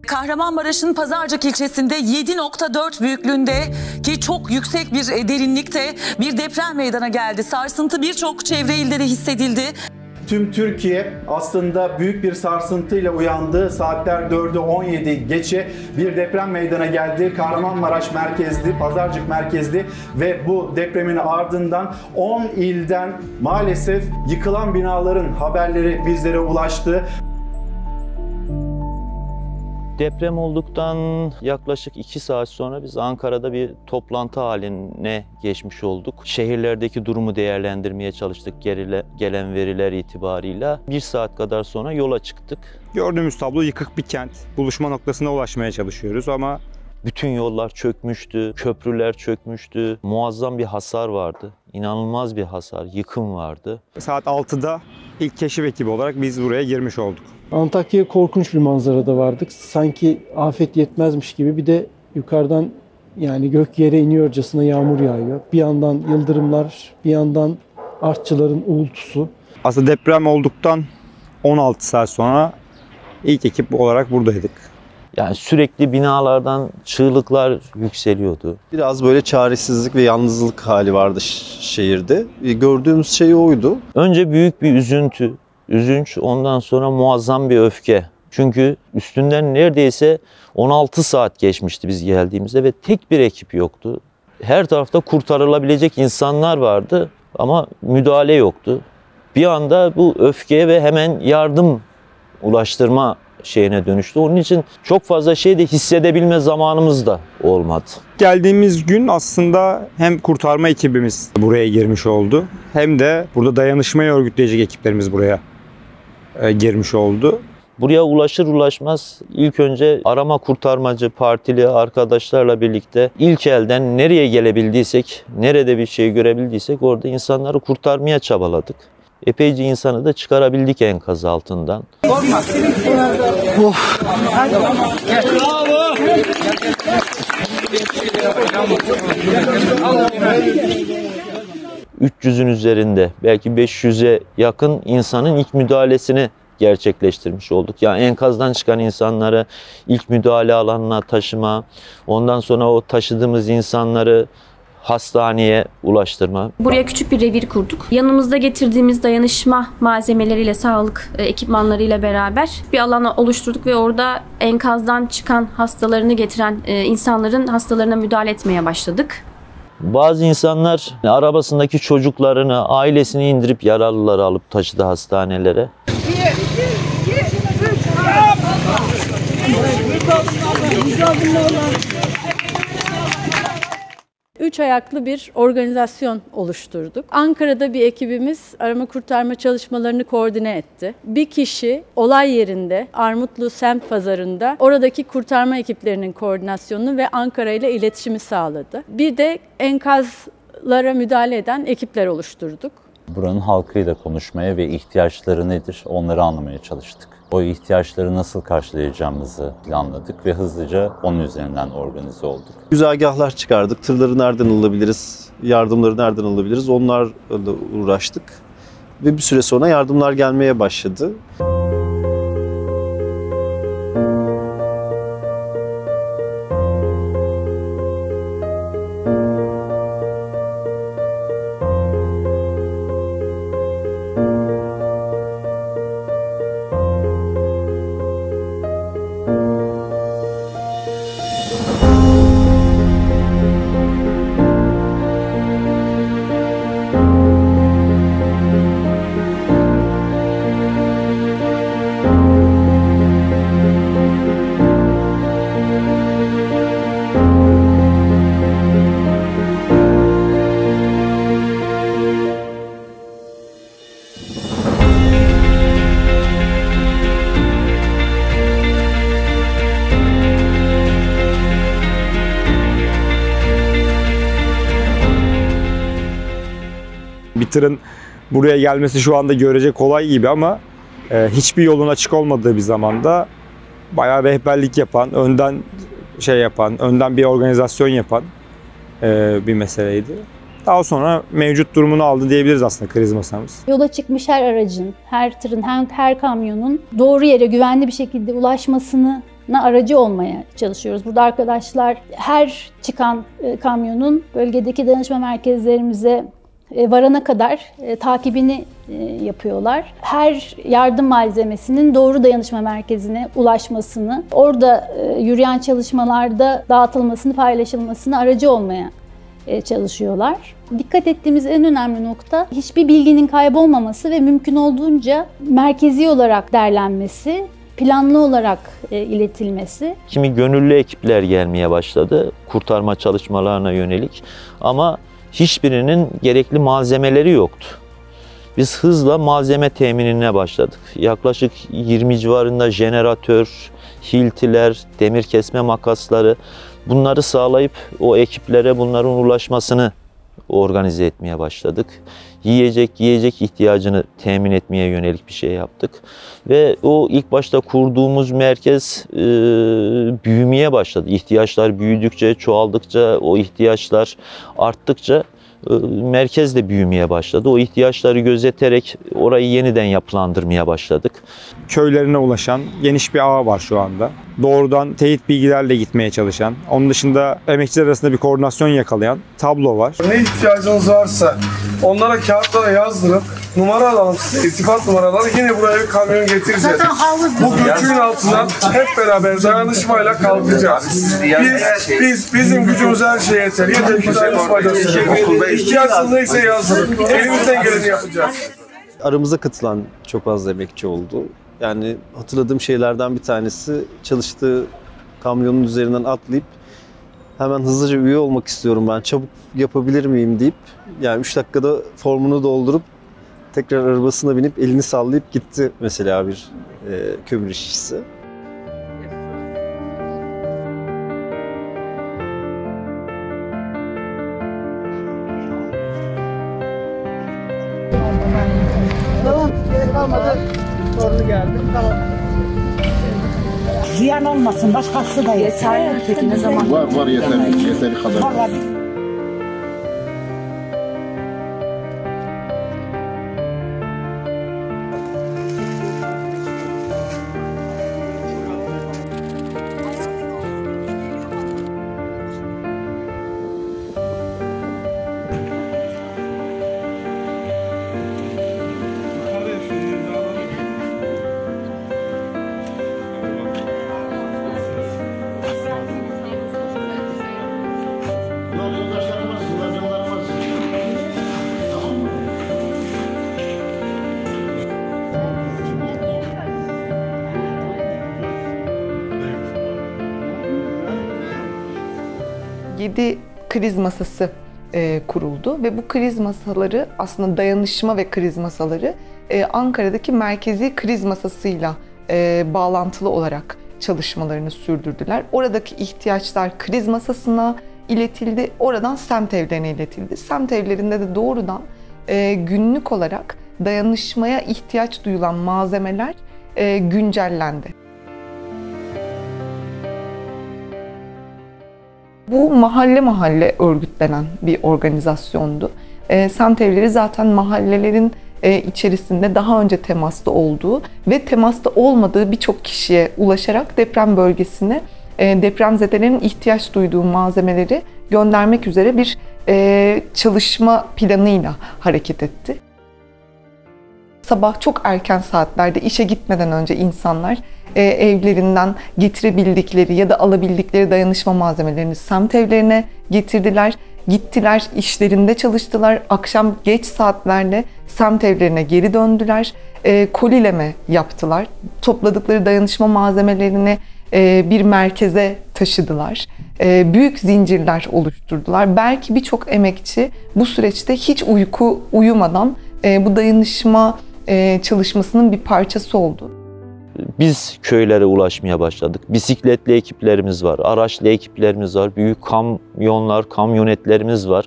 Kahramanmaraş'ın Pazarcık ilçesinde 7.4 büyüklüğünde ki çok yüksek bir derinlikte bir deprem meydana geldi. Sarsıntı birçok çevre ilde de hissedildi. Tüm Türkiye aslında büyük bir sarsıntıyla uyandı. Saatler 4'ü 17 geçe bir deprem meydana geldi. Kahramanmaraş merkezli, Pazarcık merkezli ve bu depremin ardından 10 ilden maalesef yıkılan binaların haberleri bizlere ulaştı. Deprem olduktan yaklaşık 2 saat sonra biz Ankara'da bir toplantı haline geçmiş olduk. Şehirlerdeki durumu değerlendirmeye çalıştık gelen veriler itibarıyla. 1 saat kadar sonra yola çıktık. Gördüğümüz tablo yıkık bir kent. Buluşma noktasına ulaşmaya çalışıyoruz ama bütün yollar çökmüştü, köprüler çökmüştü. Muazzam bir hasar vardı. İnanılmaz bir hasar, yıkım vardı. Saat 6'da ilk keşif ekibi olarak biz buraya girmiş olduk. Antakya korkunç bir manzarada vardık. Sanki afet yetmezmiş gibi bir de yukarıdan yani gök yere iniyorcasına yağmur yağıyor. Bir yandan yıldırımlar, bir yandan artçıların uğultusu. Aslında deprem olduktan 16 saat sonra ilk ekip olarak buradaydık. Yani sürekli binalardan çığlıklar yükseliyordu. Biraz böyle çaresizlik ve yalnızlık hali vardı şehirde. Gördüğümüz şey oydu. Önce büyük bir üzünç, ondan sonra muazzam bir öfke. Çünkü üstünden neredeyse 16 saat geçmişti biz geldiğimizde ve tek bir ekip yoktu. Her tarafta kurtarılabilecek insanlar vardı ama müdahale yoktu. Bir anda bu öfkeye ve hemen yardım ulaştırma şeyine dönüştü. Onun için çok fazla şey de hissedebilme zamanımız da olmadı. Geldiğimiz gün aslında hem kurtarma ekibimiz buraya girmiş oldu hem de burada dayanışmayı örgütleyecek ekiplerimiz buraya girmiş oldu. Buraya ulaşır ulaşmaz ilk önce arama kurtarmacı partili arkadaşlarla birlikte ilk elden nereye gelebildiysek, nerede bir şey görebildiysek orada insanları kurtarmaya çabaladık. Epeyce insanı da çıkarabildik enkaz altından. Of. 300'ün üzerinde, belki 500'e yakın insanın ilk müdahalesini gerçekleştirmiş olduk. Yani enkazdan çıkan insanları ilk müdahale alanına taşıma, ondan sonra o taşıdığımız insanları hastaneye ulaştırma. Buraya küçük bir revir kurduk. Yanımızda getirdiğimiz dayanışma malzemeleriyle, sağlık ekipmanlarıyla beraber bir alan oluşturduk ve orada enkazdan çıkan hastalarını getiren insanların hastalarına müdahale etmeye başladık. Bazı insanlar arabasındaki çocuklarını, ailesini indirip yaralıları alıp taşıdı hastanelere. 3 ayaklı bir organizasyon oluşturduk. Ankara'da bir ekibimiz arama kurtarma çalışmalarını koordine etti. Bir kişi olay yerinde, Armutlu semt pazarında oradaki kurtarma ekiplerinin koordinasyonunu ve Ankara ile iletişimi sağladı. Bir de enkazlara müdahale eden ekipler oluşturduk. Buranın halkıyla konuşmaya ve ihtiyaçları nedir onları anlamaya çalıştık. O ihtiyaçları nasıl karşılayacağımızı planladık ve hızlıca onun üzerinden organize olduk. Güzergahlar çıkardık. Tırları nereden alabiliriz, yardımları nereden alabiliriz onlarla uğraştık. Ve bir süre sonra yardımlar gelmeye başladı. Bir tırın buraya gelmesi şu anda görece kolay gibi ama hiçbir yolun açık olmadığı bir zamanda bayağı rehberlik yapan, önden önden bir organizasyon yapan bir meseleydi. Daha sonra mevcut durumunu aldı diyebiliriz aslında kriz masamız. Yola çıkmış her aracın, her tırın, her kamyonun doğru yere güvenli bir şekilde ulaşmasını ulaşmasına aracı olmaya çalışıyoruz. Burada arkadaşlar her çıkan kamyonun bölgedeki dayanışma merkezlerimize varana kadar takibini yapıyorlar. Her yardım malzemesinin doğru dayanışma merkezine ulaşmasını, orada yürüyen çalışmalarda dağıtılmasını, paylaşılmasını aracı olmaya çalışıyorlar. Dikkat ettiğimiz en önemli nokta hiçbir bilginin kaybolmaması ve mümkün olduğunca merkezi olarak derlenmesi, planlı olarak iletilmesi. Kimi gönüllü ekipler gelmeye başladı kurtarma çalışmalarına yönelik ama hiçbirinin gerekli malzemeleri yoktu. Biz hızla malzeme teminine başladık. Yaklaşık 20 civarında jeneratör, hiltiler, demir kesme makasları bunları sağlayıp o ekiplere bunların ulaşmasını organize etmeye başladık. Yiyecek ihtiyacını temin etmeye yönelik bir şey yaptık. Ve o ilk başta kurduğumuz merkez büyümeye başladı. İhtiyaçlar büyüdükçe, çoğaldıkça, o ihtiyaçlar arttıkça merkez de büyümeye başladı. O ihtiyaçları gözeterek orayı yeniden yapılandırmaya başladık. Köylerine ulaşan geniş bir ağ var şu anda. Doğrudan teyit bilgilerle gitmeye çalışan, onun dışında emekçiler arasında bir koordinasyon yakalayan tablo var. Ne ihtiyacınız varsa onlara kağıtlara yazdırıp numara alalım size, irtibat numaraları, yine buraya bir kamyon getireceğiz. Bu göçün altından hep beraber dayanışmayla kalkacağız. Bizim gücümüz her şeye yeter. Yeter ki dayanışmayla söyleyelim. İhtiyacınız neyse yazdırın. Elimizden geleni yapacağız. Aramıza katılan çok fazla emekçi oldu. Yani hatırladığım şeylerden bir tanesi, çalıştığı kamyonun üzerinden atlayıp hemen hızlıca üye olmak istiyorum ben, çabuk yapabilir miyim deyip yani 3 dakikada formunu doldurup tekrar arabasına binip elini sallayıp gitti mesela bir kömür işçisi. Tamam, kalmadı. Sorunu geldi. Tamam. Ziyan olmasın, başkası da yeter. Peki ne zaman? Var yeteri kadar. Var. Yedi kriz masası kuruldu ve bu kriz masaları aslında dayanışma ve kriz masaları Ankara'daki merkezi kriz masasıyla bağlantılı olarak çalışmalarını sürdürdüler. Oradaki ihtiyaçlar kriz masasına iletildi, oradan semt evlerine iletildi. Semt evlerinde de doğrudan günlük olarak dayanışmaya ihtiyaç duyulan malzemeler güncellendi. Bu mahalle mahalle örgütlenen bir organizasyondu. Semt evleri zaten mahallelerin içerisinde daha önce temasta olduğu ve temasta olmadığı birçok kişiye ulaşarak deprem bölgesine depremzedelerin ihtiyaç duyduğu malzemeleri göndermek üzere bir çalışma planıyla hareket etti. Sabah çok erken saatlerde işe gitmeden önce insanlar evlerinden getirebildikleri ya da alabildikleri dayanışma malzemelerini semt evlerine getirdiler. Gittiler, işlerinde çalıştılar. Akşam geç saatlerde semt evlerine geri döndüler. Kolileme yaptılar. Topladıkları dayanışma malzemelerini bir merkeze taşıdılar. Büyük zincirler oluşturdular. Belki birçok emekçi bu süreçte hiç uyumadan bu dayanışma çalışmasının bir parçası oldu. Biz köylere ulaşmaya başladık. Bisikletli ekiplerimiz var, araçlı ekiplerimiz var, büyük kamyonlar, kamyonetlerimiz var.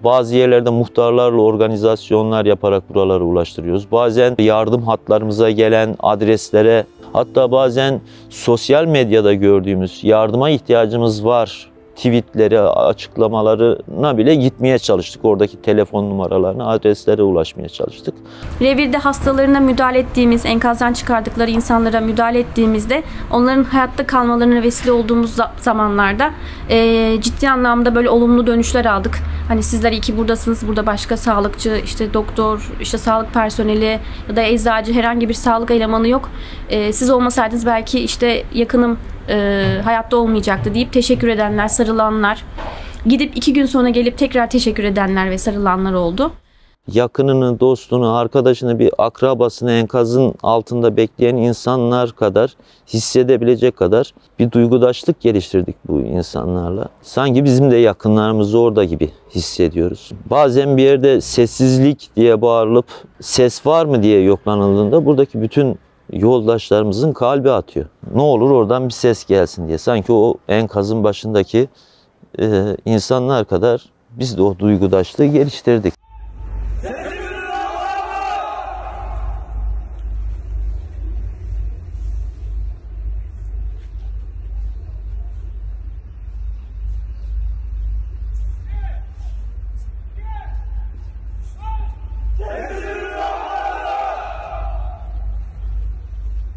Bazı yerlerde muhtarlarla organizasyonlar yaparak buralara ulaştırıyoruz. Bazen yardım hatlarımıza gelen adreslere, hatta bazen sosyal medyada gördüğümüz yardıma ihtiyacımız var tweetleri, açıklamalarına bile gitmeye çalıştık. Oradaki telefon numaralarına, adreslere ulaşmaya çalıştık. Revirde hastalarına müdahale ettiğimiz, enkazdan çıkardıkları insanlara müdahale ettiğimizde onların hayatta kalmalarına vesile olduğumuz zamanlarda ciddi anlamda böyle olumlu dönüşler aldık. Hani sizler iyi ki buradasınız, burada başka sağlıkçı, işte doktor, işte sağlık personeli ya da eczacı, herhangi bir sağlık elemanı yok. Siz olmasaydınız belki işte yakınım hayatta olmayacaktı deyip teşekkür edenler, sarılanlar, gidip 2 gün sonra gelip tekrar teşekkür edenler ve sarılanlar oldu. Yakınını, dostunu, arkadaşını, bir akrabasını enkazın altında bekleyen insanlar kadar, hissedebilecek kadar bir duygudaşlık geliştirdik bu insanlarla. Sanki bizim de yakınlarımız orada gibi hissediyoruz. Bazen bir yerde sessizlik diye bağırılıp ses var mı diye yoklanıldığında buradaki bütün yoldaşlarımızın kalbi atıyor. Ne olur oradan bir ses gelsin diye. Sanki o enkazın başındaki insanlar kadar biz de o duygudaşlığı geliştirdik.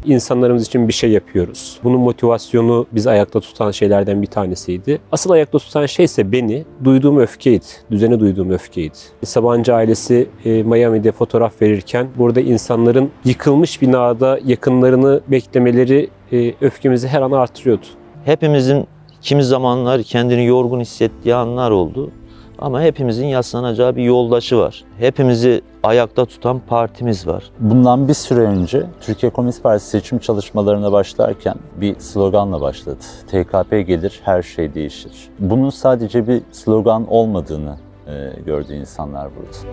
İnsanlarımız için bir şey yapıyoruz. Bunun motivasyonu bizi ayakta tutan şeylerden bir tanesiydi. Asıl ayakta tutan şey ise beni duyduğum öfkeydi. Düzene duyduğum öfkeydi. Sabancı ailesi Miami'de fotoğraf verirken burada insanların yıkılmış binada yakınlarını beklemeleri öfkemizi her an artırıyordu. Hepimizin kimi zamanlar kendini yorgun hissettiği anlar oldu. Ama hepimizin yaslanacağı bir yoldaşı var. Hepimizi ayakta tutan partimiz var. Bundan bir süre önce Türkiye Komünist Partisi seçim çalışmalarına başlarken bir sloganla başladı. TKP gelir, her şey değişir. Bunun sadece bir slogan olmadığını gördü insanlar burada.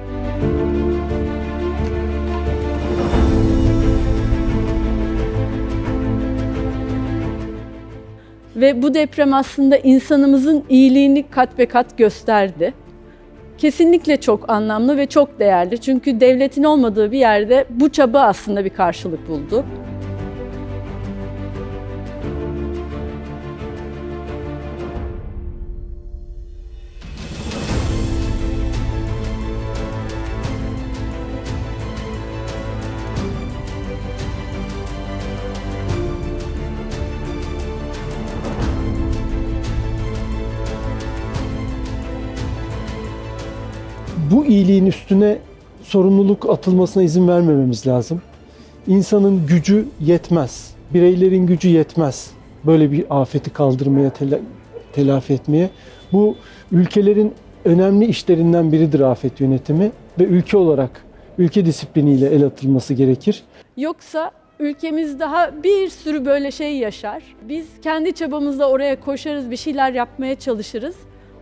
Ve bu deprem aslında insanımızın iyiliğini kat be kat gösterdi. Kesinlikle çok anlamlı ve çok değerli. Çünkü devletin olmadığı bir yerde bu çaba aslında bir karşılık buldu. Bu iyiliğin üstüne sorumluluk atılmasına izin vermememiz lazım. İnsanın gücü yetmez, bireylerin gücü yetmez böyle bir afeti kaldırmaya, telafi etmeye. Bu ülkelerin önemli işlerinden biridir afet yönetimi ve ülke olarak, ülke disipliniyle el atılması gerekir. Yoksa ülkemiz daha bir sürü böyle şey yaşar. Biz kendi çabamızla oraya koşarız, bir şeyler yapmaya çalışırız.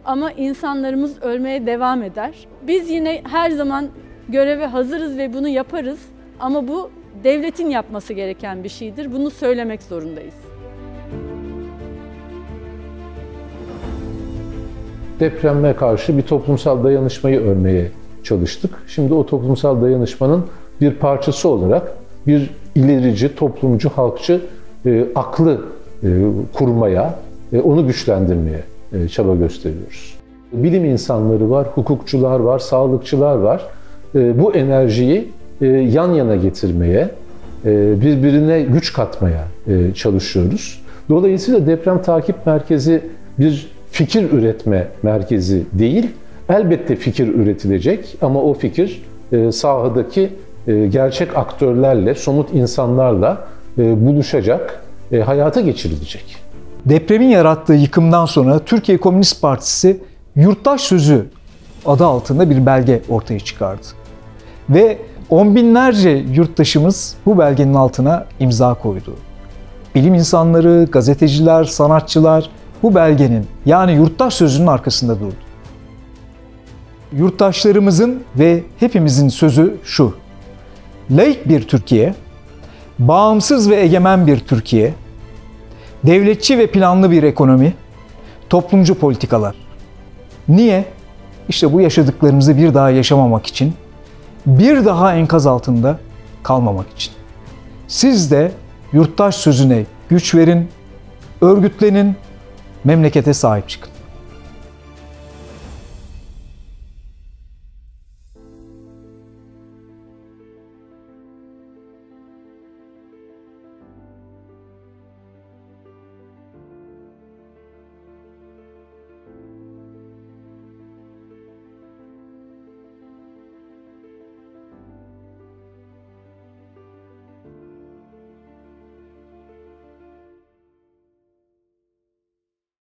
Ama insanlarımız ölmeye devam eder. Biz yine her zaman göreve hazırız ve bunu yaparız. Ama bu devletin yapması gereken bir şeydir. Bunu söylemek zorundayız. Depreme karşı bir toplumsal dayanışmayı örmeye çalıştık. Şimdi o toplumsal dayanışmanın bir parçası olarak bir ilerici, toplumcu, halkçı aklı kurmaya, onu güçlendirmeye çaba gösteriyoruz. Bilim insanları var, hukukçular var, sağlıkçılar var. Bu enerjiyi yan yana getirmeye, birbirine güç katmaya çalışıyoruz. Dolayısıyla deprem takip merkezi bir fikir üretme merkezi değil. Elbette fikir üretilecek ama o fikir sahadaki gerçek aktörlerle, somut insanlarla buluşacak, hayata geçirilecek. Depremin yarattığı yıkımdan sonra Türkiye Komünist Partisi Yurttaş Sözü adı altında bir belge ortaya çıkardı. Ve on binlerce yurttaşımız bu belgenin altına imza koydu. Bilim insanları, gazeteciler, sanatçılar bu belgenin yani Yurttaş Sözü'nün arkasında durdu. Yurttaşlarımızın ve hepimizin sözü şu: laik bir Türkiye, bağımsız ve egemen bir Türkiye, devletçi ve planlı bir ekonomi, toplumcu politikalar. Niye? İşte bu yaşadıklarımızı bir daha yaşamamak için, bir daha enkaz altında kalmamak için. Siz de Yurttaş Sözü'ne güç verin, örgütlenin, memlekete sahip çıkın.